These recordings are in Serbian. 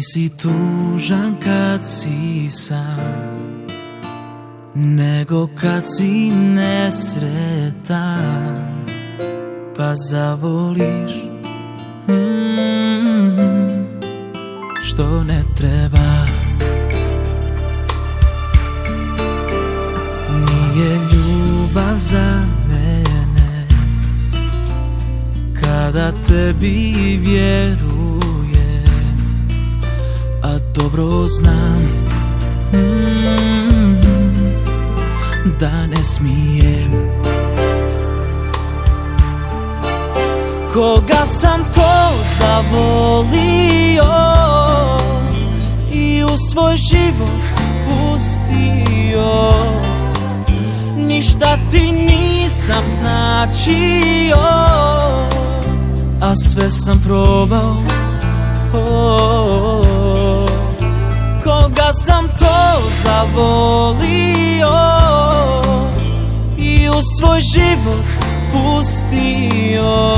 Nisi tužan kad si sam, nego kad si nesretan, pa zavoliš što ne treba. Nije ljubav za mene kada tebi vjerujem, a dobro znam da ne smijem. Koga sam to zavolio i u svoj život pustio, ništa ti nisam značio, a sve sam probao. Koga sam to zavolio i u svoj život pustio,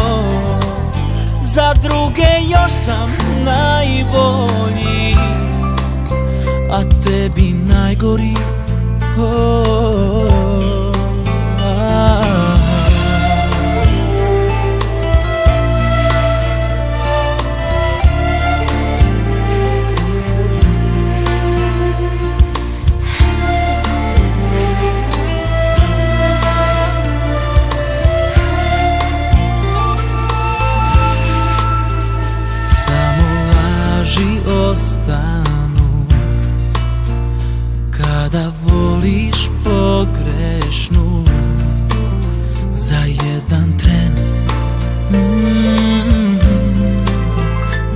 za druge još sam najbolji, a tebi najgori. Ostanu kada voliš pogrešnu za jedan tren,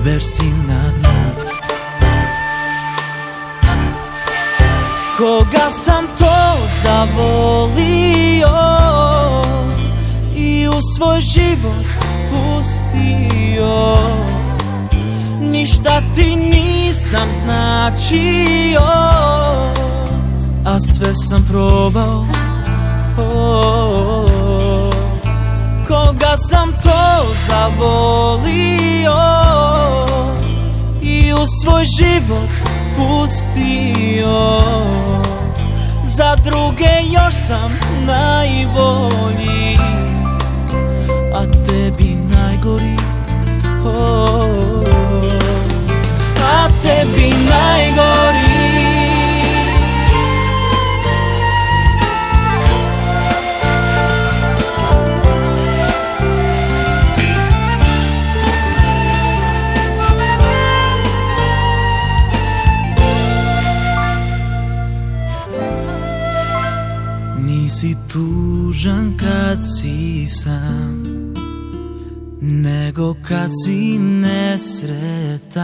već si na dnu. Koga sam to zavolio i u svoj život pustio, ništa ti nisam značio, a sve sam probao. Koga sam to zavolio i u svoj život pustio, za druge još sam najbolji, a tebi najgori. A tebi najgori. Nisi tužan kad si sam, nego kad si nesretan,